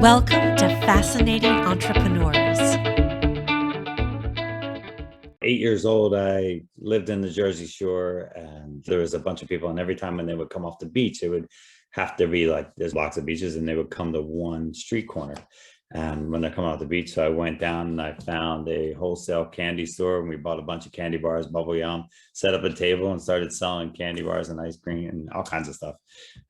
Welcome to Fascinating Entrepreneurs. 8 years old, I lived in the Jersey Shore, and there was a bunch of people. And every time when they would come off the beach, it would have to be like there's blocks of beaches, and they would come to one street corner. And when they're coming off the beach, so I went down and I found a wholesale candy store, and we bought a bunch of candy bars, bubble yum, set up a table, and started selling candy bars and ice cream and all kinds of stuff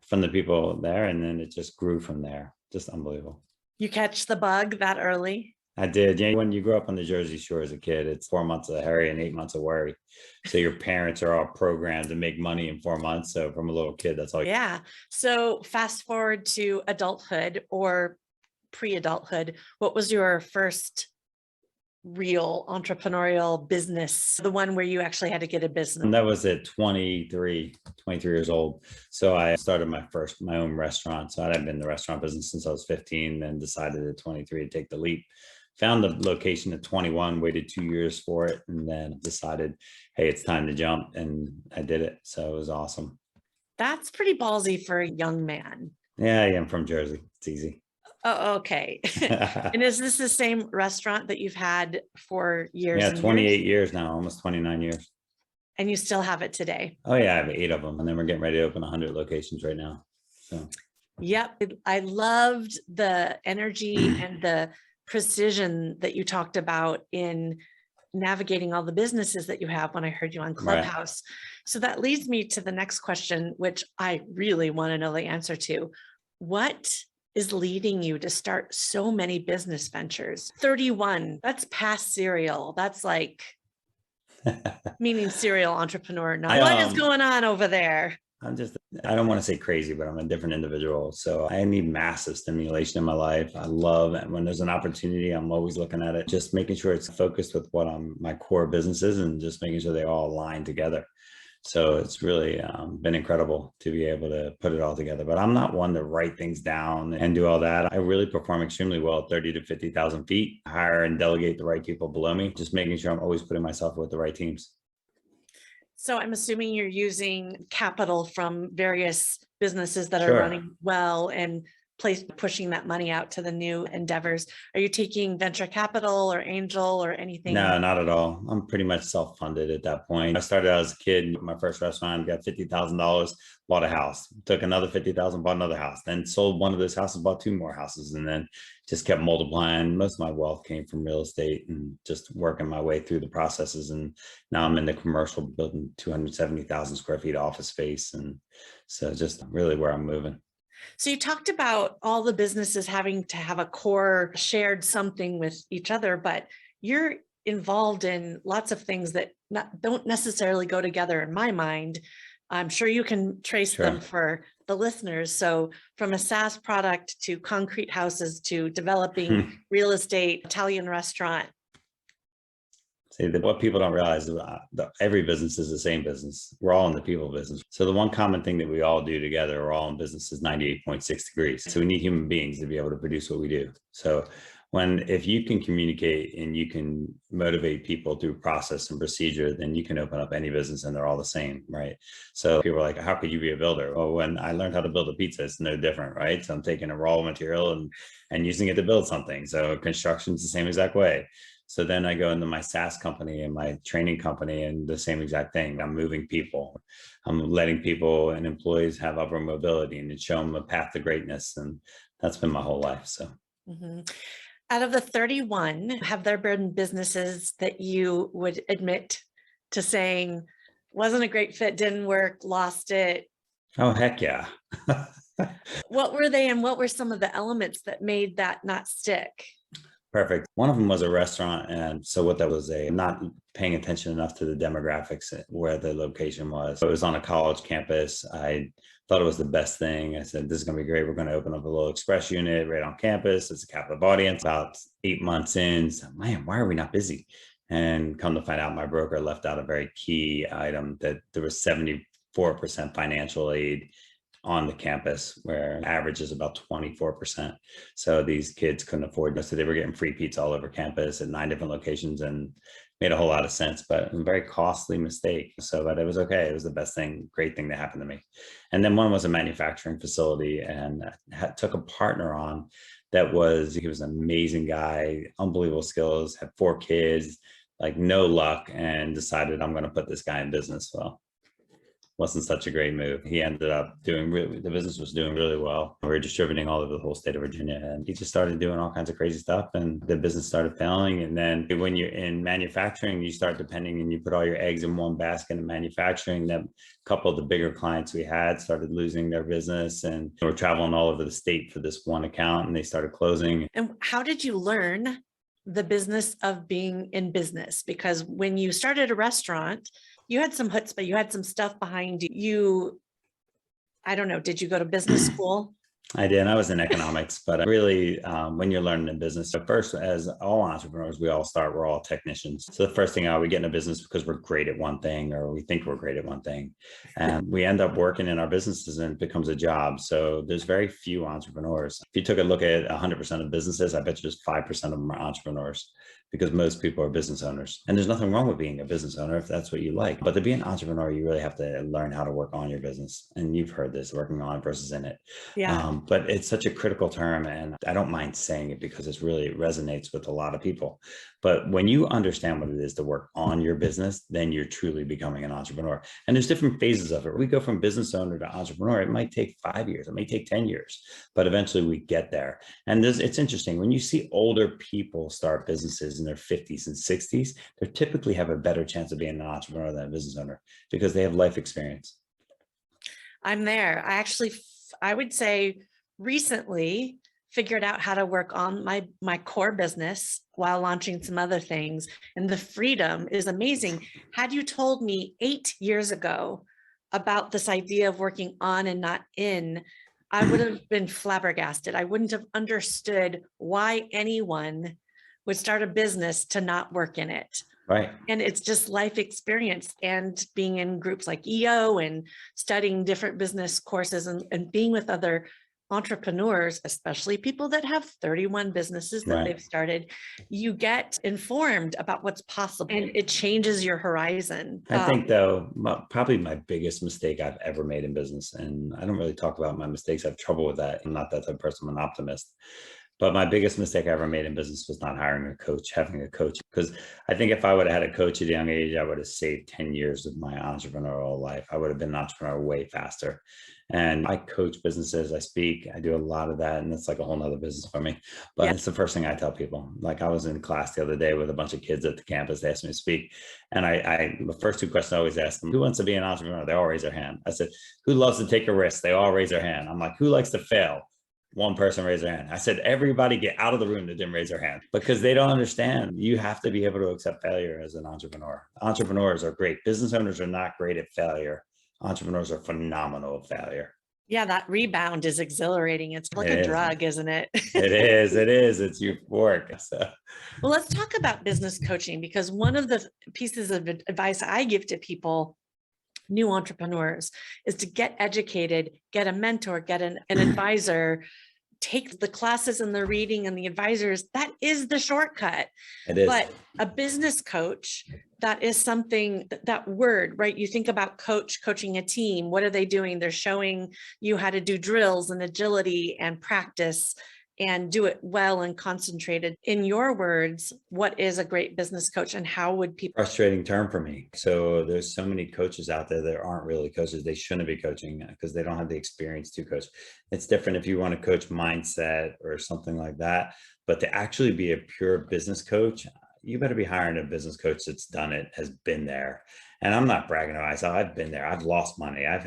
from the people there. And then it just grew from there. Just unbelievable. You catch the bug that early? I did. Yeah, when you grow up on the Jersey Shore as a kid, it's 4 months of hurry and 8 months of worry. So your parents are all programmed to make money in 4 months. So from a little kid, that's all. Yeah. So fast forward to adulthood or pre-adulthood, what was your first real entrepreneurial business, the one where you actually had to get a business? And that was at 23 years old. So I started my own restaurant. So I had been in the restaurant business since I was 15, then decided at 23 to take the leap. Found the location at 21, waited 2 years for it, and then decided, hey, it's time to jump. And I did it. So it was awesome. That's pretty ballsy for a young man. Yeah, I am from Jersey. It's easy. Oh, okay. And is this the same restaurant that you've had for years? Yeah, and 28 years? years now, almost 29 years. And you still have it today? Oh yeah, I have 8 of them, and then we're getting ready to open 100 locations right now. So. Yep. I loved the energy and the precision that you talked about in navigating all the businesses that you have when I heard you on Clubhouse. Right. So that leads me to the next question, which I really want to know the answer to. What is leading you to start so many business ventures? 31, that's past serial. That's like meaning serial entrepreneur. Not what is going on over there? I don't want to say crazy, but I'm a different individual. So I need massive stimulation in my life. I love it. When there's an opportunity, I'm always looking at it, just making sure it's focused with what my core business is, and just making sure they all align together. So it's really been incredible to be able to put it all together. But I'm not one to write things down and do all that. I really perform extremely well at 30 to 50,000 feet, hire and delegate the right people below me, just making sure I'm always putting myself with the right teams. So I'm assuming you're using capital from various businesses that are running well and pushing that money out to the new endeavors. Are you taking venture capital or angel or anything? No, not at all. I'm pretty much self-funded at that point. I started out as a kid. My first restaurant, got $50,000, bought a house, took another 50,000, bought another house, then sold one of those houses, bought 2 more houses, and then just kept multiplying. Most of my wealth came from real estate and just working my way through the processes. And now I'm in the commercial, building 270,000 square feet office space. And so just really where I'm moving. So you talked about all the businesses having to have a core shared something with each other, but you're involved in lots of things that don't necessarily go together in my mind. I'm sure you can trace them for the listeners. So from a SaaS product to concrete houses to developing real estate, Italian restaurant. See, what people don't realize is every business is the same business. We're all in the people business. So the one common thing that we all do together, we're all in business, is 98.6 degrees. So we need human beings to be able to produce what we do. So if you can communicate and you can motivate people through process and procedure, then you can open up any business and they're all the same, right? So people are like, how could you be a builder? Well, when I learned how to build a pizza, it's no different, right? So I'm taking a raw material and using it to build something. So construction's the same exact way. So then I go into my SaaS company and my training company, and the same exact thing. I'm moving people. I'm letting people and employees have upward mobility and show them a path to greatness. And that's been my whole life. So. Out of the 31, have there been businesses that you would admit to saying wasn't a great fit, didn't work, lost it? Oh, heck yeah. What were they, and what were some of the elements that made that not stick? Perfect. One of them was a restaurant. And so what that was, not paying attention enough to the demographics where the location was. It was on a college campus. I thought it was the best thing. I said, this is going to be great. We're going to open up a little express unit right on campus. It's a captive audience. About 8 months in, so, man, why are we not busy? And come to find out, my broker left out a very key item, that there was 74% financial aid on the campus, where average is about 24%. So these kids couldn't afford this. So they were getting free pizza all over campus at 9 different locations, and made a whole lot of sense, but a very costly mistake. So, but it was okay. It was the best thing, great thing that happened to me. And then one was a manufacturing facility, and took a partner on he was an amazing guy, unbelievable skills, had 4 kids, like no luck, and decided I'm going to put this guy in business. Well, wasn't such a great move. He ended up the business was doing really well. We were distributing all over the whole state of Virginia, and he just started doing all kinds of crazy stuff, and the business started failing. And then when you're in manufacturing, you start depending, and you put all your eggs in one basket in manufacturing. That couple of the bigger clients we had started losing their business, and we're traveling all over the state for this one account, and they started closing. And how did you learn the business of being in business? Because when you started a restaurant, you had some chutzpah, you had some stuff behind you. I don't know, did you go to business school? I did. I was in economics, but really, when you're learning in business, so first, as all entrepreneurs, we're all technicians. So the first thing we get in a business because we're great at one thing, or we think we're great at one thing, and we end up working in our businesses, and it becomes a job. So there's very few entrepreneurs. If you took a look at 100% of businesses, I bet you just 5% of them are entrepreneurs, because most people are business owners. And there's nothing wrong with being a business owner if that's what you like. But to be an entrepreneur, you really have to learn how to work on your business. And you've heard this, working on versus in it. Yeah. But it's such a critical term, and I don't mind saying it because it resonates with a lot of people. But when you understand what it is to work on your business, then you're truly becoming an entrepreneur. And there's different phases of it. We go from business owner to entrepreneur. It might take 5 years, it may take 10 years, but eventually we get there. And it's interesting when you see older people start businesses in their 50s and 60s, they typically have a better chance of being an entrepreneur than a business owner because they have life experience. I'm there. I would say recently figured out how to work on my core business while launching some other things. And the freedom is amazing. Had you told me 8 years ago about this idea of working on and not in, I would have been flabbergasted. I wouldn't have understood why anyone would start a business to not work in it. Right. And it's just life experience, and being in groups like EO and studying different business courses, and being with other entrepreneurs, especially people that have 31 businesses that they've started, you get informed about what's possible, and it changes your horizon. I think though, probably my biggest mistake I've ever made in business, and I don't really talk about my mistakes. I have trouble with that. I'm not that type of person. I'm an optimist. But my biggest mistake I ever made in business was not hiring a coach, having a coach. Because I think if I would have had a coach at a young age, I would have saved 10 years of my entrepreneurial life. I would have been an entrepreneur way faster. And I coach businesses, I speak, I do a lot of that. And it's like a whole nother business for me. But it's the first thing I tell people. Like, I was in class the other day with a bunch of kids at the campus. They asked me to speak. And the first 2 questions I always ask them: who wants to be an entrepreneur? They all raise their hand. I said, who loves to take a risk? They all raise their hand. I'm like, who likes to fail? One person raised their hand. I said, everybody get out of the room that didn't raise their hand, because they don't understand. You have to be able to accept failure as an entrepreneur. Entrepreneurs are great. Business owners are not great at failure. Entrepreneurs are phenomenal at failure. Yeah, that rebound is exhilarating. It's like a drug, isn't it? It is. It is. It's euphoric. So. Well, let's talk about business coaching, because one of the pieces of advice I give to people, new entrepreneurs, is to get educated, get a mentor, get an advisor, take the classes and the reading and the advisors. That is the shortcut. It is. But a business coach, that is something, that word, right? You think about coaching a team. What are they doing? They're showing you how to do drills and agility and practice and do it well and concentrated. In your words, what is a great business coach, and how would people? Frustrating term for me. So there's so many coaches out there that aren't really coaches. They shouldn't be coaching because they don't have the experience to coach. It's different if you want to coach mindset or something like that, but to actually be a pure business coach, you better be hiring a business coach that's done it, has been there. And I'm not bragging about myself. I've been there. I've lost money. I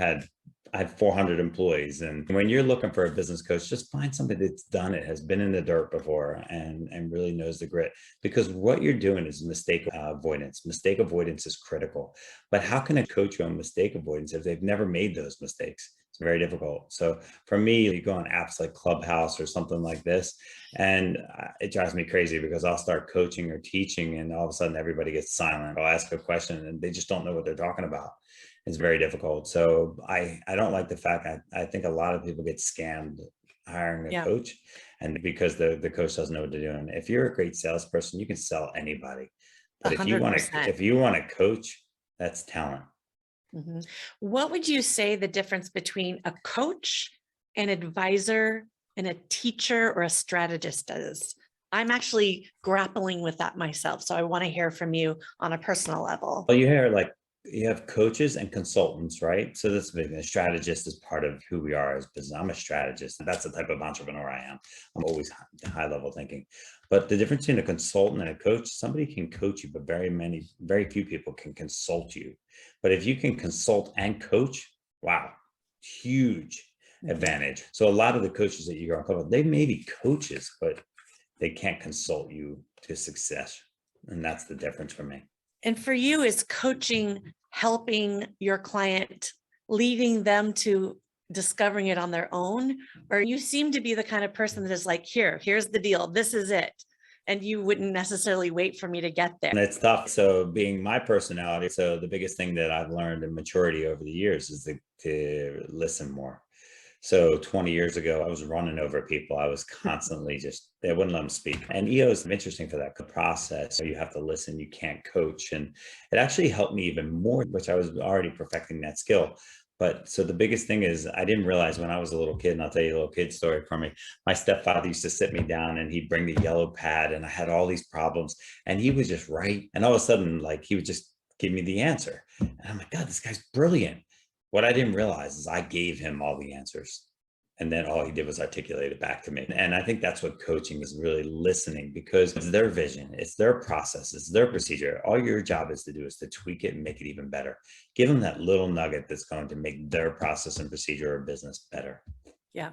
have 400 employees. And when you're looking for a business coach, just find somebody that's done it, has been in the dirt before, and really knows the grit. Because what you're doing is mistake avoidance. Mistake avoidance is critical. But how can a coach you on mistake avoidance if they've never made those mistakes? It's very difficult. So for me, you go on apps like Clubhouse or something like this, and it drives me crazy because I'll start coaching or teaching, and all of a sudden everybody gets silent. I'll ask a question and they just don't know what they're talking about. It's very difficult. So I don't like the fact I think a lot of people get scammed hiring a Yeah, coach, and because the coach doesn't know what to do. And if you're a great salesperson, you can sell anybody. But if you want to 100%. coach, that's talent. Mhm. What would you say the difference between a coach, an advisor, and a teacher or a strategist is? I'm actually grappling with that myself. So I want to hear from you on a personal level. Well, you hear like you have coaches and consultants, right? So this big. A strategist is part of who we are as business. I'm a strategist. That's the type of entrepreneur I am. I'm always high level thinking. But the difference between a consultant and a coach, somebody can coach you, but very few people can consult you. But if you can consult and coach, wow, huge Mhm. advantage. So a lot of the coaches that you hear on Clubhouse, they may be coaches, but they can't consult you to success. And that's the difference for me. And for you, is coaching helping your client, leading them to discovering it on their own? Or you seem to be the kind of person that is like, here's the deal. This is it. And you wouldn't necessarily wait for me to get there. And it's tough. So being my personality, so the biggest thing that I've learned in maturity over the years is to listen more. So 20 years ago, I was running over people. I was constantly just, they wouldn't let them speak. And EO is interesting for that process. So you have to listen, you can't coach. And it actually helped me even more, which I was already perfecting that skill. But so the biggest thing is I didn't realize when I was a little kid, and I'll tell you a little kid story from me. My stepfather used to sit me down and he'd bring the yellow pad and I had all these problems and he was just right. And all of a sudden, like he would just give me the answer. And I'm like, God, this guy's brilliant. What I didn't realize is I gave him all the answers. And then all he did was articulate it back to me. And I think that's what coaching is, really listening, because it's their vision, it's their process, it's their procedure. All your job is to do is to tweak it and make it even better. Give them that little nugget that's going to make their process and procedure or business better. Yeah.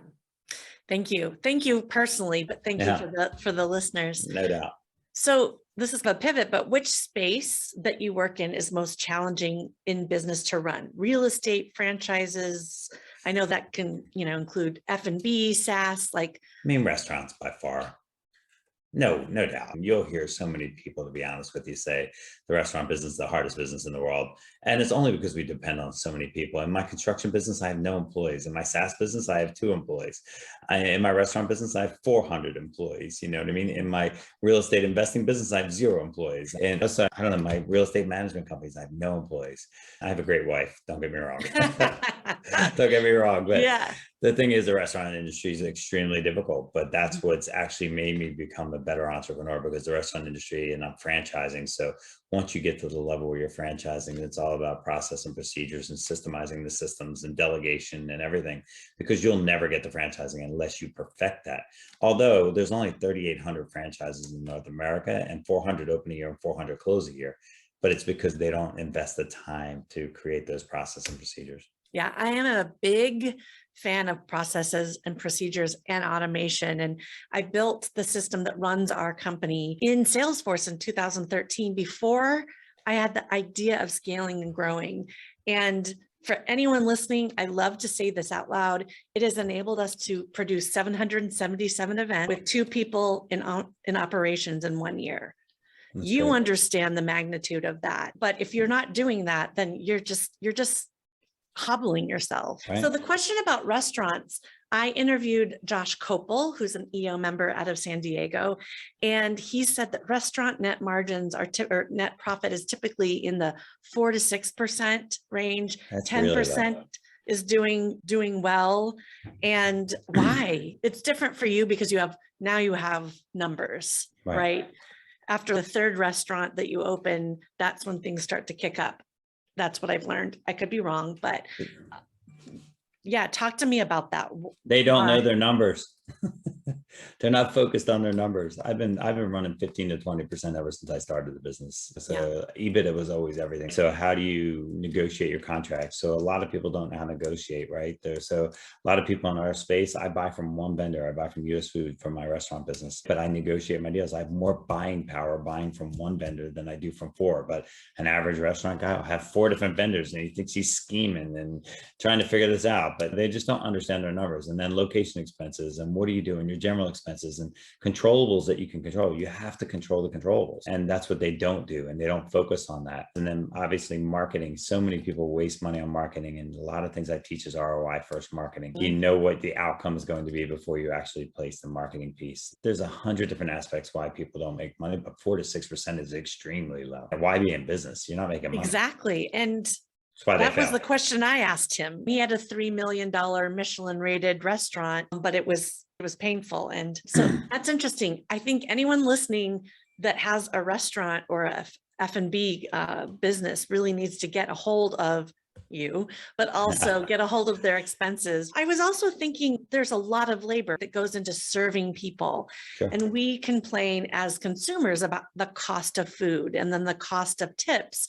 Thank you. Thank you personally, but thank you for the listeners. No doubt. So this is a pivot, but which space that you work in is most challenging in business to run? Real estate, franchises? I know that can, include F&B, SaaS, like. I mean, restaurants by far. No doubt. You'll hear so many people, to be honest with you, say the restaurant business is the hardest business in the world. And it's only because we depend on so many people. In my construction business, I have no employees. In my SaaS business, I have 2 employees. In my restaurant business, I have 400 employees. You know what I mean? In my real estate investing business, I have 0 employees. And also, I don't know, my real estate management companies, I have no employees. I have a great wife. Don't get me wrong. Don't get me wrong. But yeah. The thing is, the restaurant industry is extremely difficult, but that's what's actually made me become a better entrepreneur, because the restaurant industry, and I'm franchising. So once you get to the level where you're franchising, it's all about process and procedures and systemizing the systems and delegation and everything, because you'll never get to franchising unless you perfect that. Although there's only 3,800 franchises in North America and 400 open a year and 400 close a year, but it's because they don't invest the time to create those process and procedures. Yeah, I am a big fan of processes and procedures and automation. And I built the system that runs our company in Salesforce in 2013 before I had the idea of scaling and growing. And for anyone listening, I love to say this out loud. It has enabled us to produce 777 events with 2 people in operations in 1 year. That's you great. understand the magnitude of that. But if you're not doing that, then you're just hobbling yourself. Right. So the question about restaurants, I interviewed Josh Kopel, who's an EO member out of San Diego, and he said that restaurant net margins or net profit is typically in the 4 to 6% range. That's 10% really low. is doing well. And why? It's different for you because you have numbers, right? After the 3rd restaurant that you open, that's when things start to kick up. That's what I've learned. I could be wrong, but yeah, talk to me about that. They don't know their numbers. They're not focused on their numbers. I've been running 15 to 20% ever since I started the business. So EBITDA was always everything. So how do you negotiate your contracts? So a lot of people don't know how to negotiate, right? So a lot of people in our space, I buy from one vendor. I buy from US Food for my restaurant business, but I negotiate my deals. I have more buying power buying from one vendor than I do from four. But an average restaurant guy will have four different vendors and he thinks he's scheming and trying to figure this out, but they just don't understand their numbers. And then location expenses and what do you do in your general expenses and controllables that you can control. You have to control the controllables. And that's what they don't do. And they don't focus on that. And then obviously marketing, so many people waste money on marketing. And a lot of things I teach is ROI first marketing. You know what the outcome is going to be before you actually place the marketing piece. There's 100 different aspects why people don't make money, but 4 to 6% is extremely low. Why be in business? You're not making money. Exactly. And That was the question I asked him. He had a $3 million Michelin rated restaurant, but it was painful. And so that's interesting. I think anyone listening that has a restaurant or a F&B business really needs to get a hold of you, but also get a hold of their expenses. I was also thinking there's a lot of labor that goes into serving people. Sure. And we complain as consumers about the cost of food and then the cost of tips.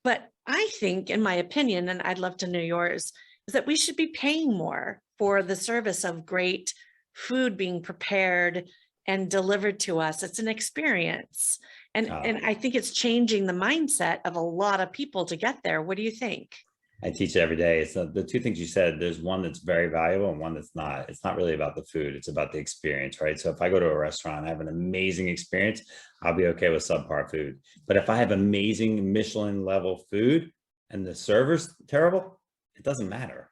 But I think, in my opinion, and I'd love to know yours, is that we should be paying more for the service of great food being prepared and delivered to us. It's an experience. And I think it's changing the mindset of a lot of people to get there. What do you think? I teach it every day. It's the two things you said. There's one that's very valuable and one that's not. It's not really about the food. It's about the experience, right? So if I go to a restaurant, I have an amazing experience, I'll be okay with subpar food. But if I have amazing Michelin level food and the server's terrible, it doesn't matter.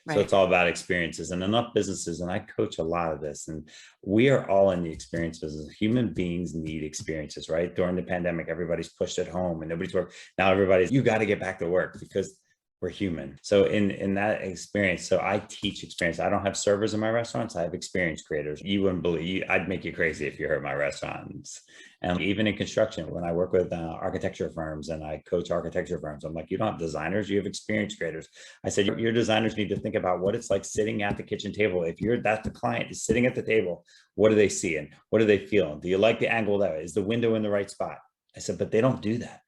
Right. So it's all about experiences and enough businesses. And I coach a lot of this and we are all in the experience business. Human beings need experiences, right? During the pandemic, everybody's pushed at home and nobody's worked. Now you got to get back to work because we're human. So in that experience, so I teach experience. I don't have servers in my restaurants. I have experience creators. You wouldn't believe, I'd make you crazy if you heard my restaurants. And even in construction, when I work with architecture firms and I coach architecture firms, I'm like, you don't have designers, you have experience creators. I said, your designers need to think about what it's like sitting at the kitchen table. If that's the client is sitting at the table, what are they seeing? What are they feeling? Do you like the angle there? Is the window in the right spot? I said, but they don't do that.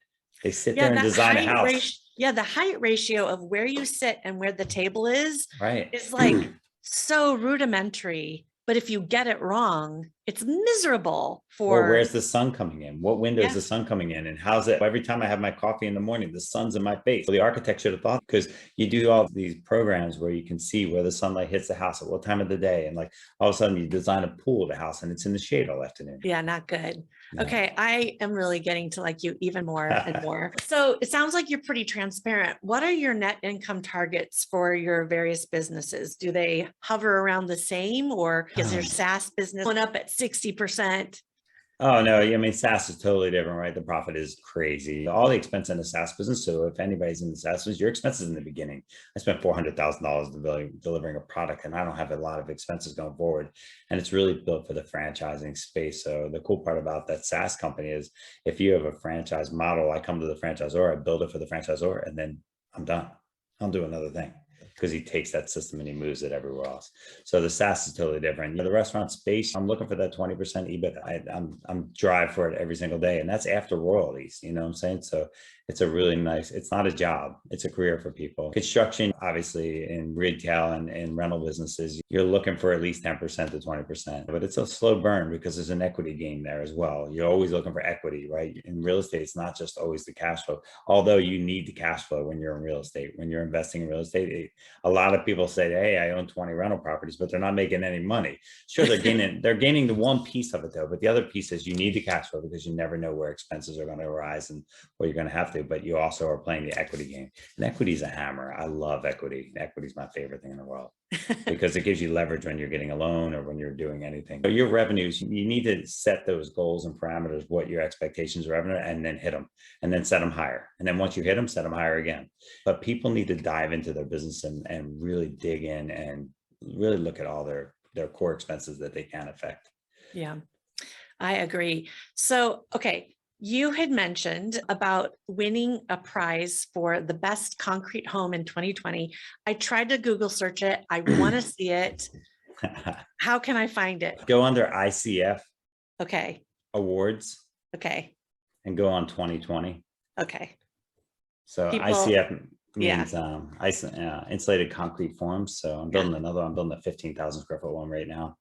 They sit there and design a house. The height ratio of where you sit and where the table is, right, is like so rudimentary. But if you get it wrong, it's miserable for. Well, where's the sun coming in? What window is the sun coming in? And how's it? Every time I have my coffee in the morning, the sun's in my face. So the architect should have thought, because you do all these programs where you can see where the sunlight hits the house at what time of the day. And like all of a sudden you design a pool of the house and it's in the shade all afternoon. Yeah, not good. No. Okay, I am really getting to like you even more and more. So it sounds like you're pretty transparent. What are your net income targets for your various businesses? Do they hover around the same, or is your SaaS business going up at 60%? Oh, no. I mean, SaaS is totally different, right? The profit is crazy. All the expense in the SaaS business. So if anybody's in the SaaS business, your expenses in the beginning, I spent $400,000 delivering a product and I don't have a lot of expenses going forward. And it's really built for the franchising space. So the cool part about that SaaS company is if you have a franchise model, I come to the franchisor, I build it for the franchisor, and then I'm done. I'll do another thing. Because he takes that system and he moves it everywhere else. So the SaaS is totally different. The restaurant space, I'm looking for that 20% EBITDA. I'm drive for it every single day. And that's after royalties, you know what I'm saying? So it's a really nice, it's not a job, it's a career for people. Construction, obviously in retail and rental businesses, you're looking for at least 10% to 20%, but it's a slow burn because there's an equity gain there as well. You're always looking for equity, right? In real estate, it's not just always the cash flow, although you need the cash flow when you're in real estate. When you're investing in real estate, a lot of people say, hey, I own 20 rental properties, but they're not making any money. Sure, they're gaining the one piece of it though, but the other piece is you need the cash flow because you never know where expenses are going to arise and what you're going to have to, but you also are playing the equity game. And equity is a hammer. I love equity. Equity is my favorite thing in the world because it gives you leverage when you're getting a loan or when you're doing anything. So your revenues, you need to set those goals and parameters, what your expectations of revenue, and then hit them and then set them higher. And then once you hit them, set them higher again. But people need to dive into their business and really dig in and really look at all their core expenses that they can affect. Yeah, I agree. So, okay. You had mentioned about winning a prize for the best concrete home in 2020. I tried to Google search it. I want to see it. How can I find it? Go under ICF Okay. awards Okay. and go on 2020. Okay. So People, ICF yeah. means insulated concrete forms. So I'm building another one. I'm building a 15,000 square foot one right now.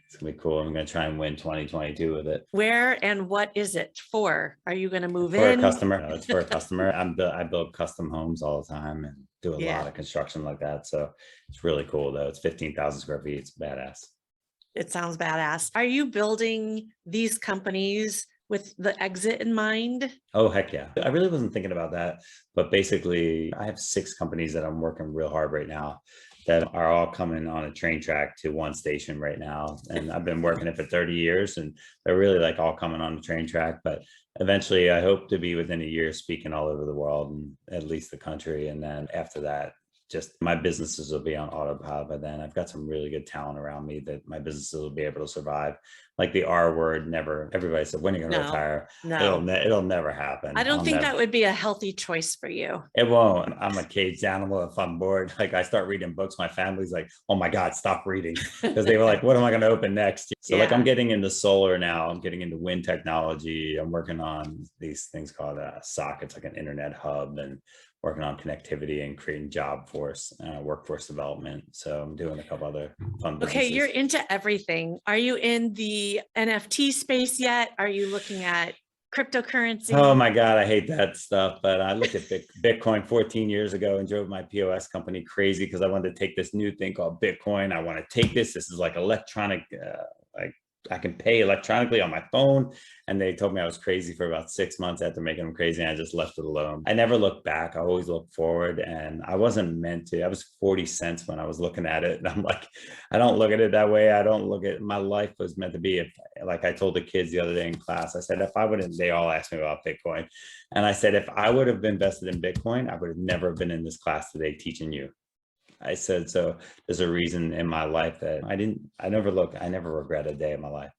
It's gonna be cool. I'm gonna try and win 2022 with it. Where and what is it for? Are you going to move For a in? customer. No, it's for a customer. I build custom homes all the time and do a Yeah. lot of construction like that. So it's really cool though. It's 15,000 square feet. It's badass. It sounds badass. Are you building these companies with the exit in mind? Oh, heck yeah. I really wasn't thinking about that. But basically, I have 6 companies that I'm working real hard right now that are all coming on a train track to one station right now. And I've been working it for 30 years and they're really like all coming on the train track. But eventually, I hope to be within a year speaking all over the world and at least the country. And then after that, just my businesses will be on autopilot by then. I've got some really good talent around me that my businesses will be able to survive. Like the R word, never. Everybody said, when are you going to retire? No. It'll never happen. I don't think that would be a healthy choice for you. It won't. I'm a caged animal. If I'm bored, like I start reading books, my family's like, oh my God, stop reading. Because they were like, what am I going to open next? So like I'm getting into solar now. I'm getting into wind technology. I'm working on these things called SOC. It's like an internet hub and working on connectivity and creating workforce development. So I'm doing a couple other fun businesses. Okay, you're into everything. Are you in the NFT space yet? Are you looking at cryptocurrency? Oh my God, I hate that stuff. But I looked at Bitcoin 14 years ago and drove my POS company crazy because I wanted to take this new thing called Bitcoin. I want to take this. This is like electronic, like I can pay electronically on my phone. And they told me I was crazy for about 6 months after making them crazy. And I just left it alone. I never looked back. I always look forward. And I wasn't meant to. I was 40 cents when I was looking at it. And I'm like, I don't look at it that way. I don't look at my life was meant to be. If, like I told the kids the other day in class, I said, if I would have, they all asked me about Bitcoin. And I said, if I would have invested in Bitcoin, I would have never been in this class today teaching you. I said, so there's a reason in my life that I never regret a day of my life.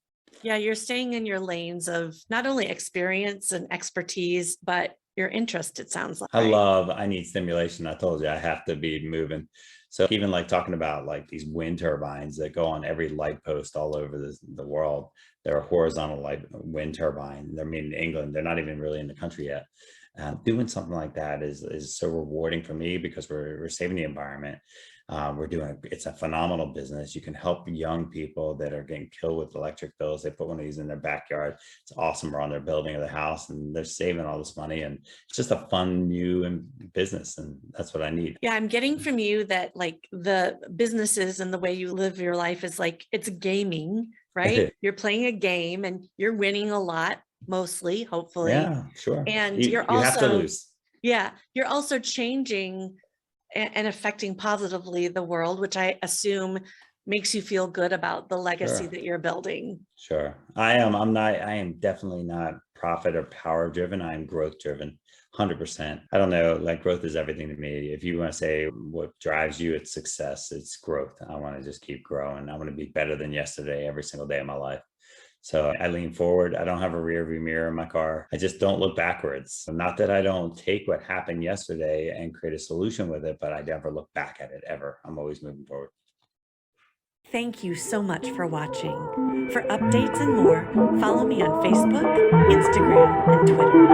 Yeah, you're staying in your lanes of not only experience and expertise, but your interest, it sounds like. I need stimulation. I told you I have to be moving. So even like talking about like these wind turbines that go on every light post all over the world, they're a horizontal wind turbine. They're made in England. They're not even really in the country yet. Doing something like that is so rewarding for me because we're saving the environment. It's a phenomenal business. You can help young people that are getting killed with electric bills. They put one of these in their backyard. It's awesome. Or on their building or their house, and they're saving all this money. And it's just a fun new business, and that's what I need. Yeah, I'm getting from you that like the businesses and the way you live your life is like it's gaming, right? You're playing a game and you're winning a lot, mostly, hopefully. Yeah, sure. And you have to lose. Yeah, you're also changing and affecting positively the world, which I assume makes you feel good about the legacy that you're building. Sure. I am definitely not profit or power driven. I am growth driven. 100%. I don't know, like growth is everything to me. If you want to say what drives you, it's success, it's growth. I want to just keep growing. I want to be better than yesterday every single day of my life. So I lean forward. I don't have a rear view mirror in my car. I just don't look backwards. Not that I don't take what happened yesterday and create a solution with it, but I never look back at it ever. I'm always moving forward. Thank you so much for watching. For updates and more, follow me on Facebook, Instagram, and Twitter.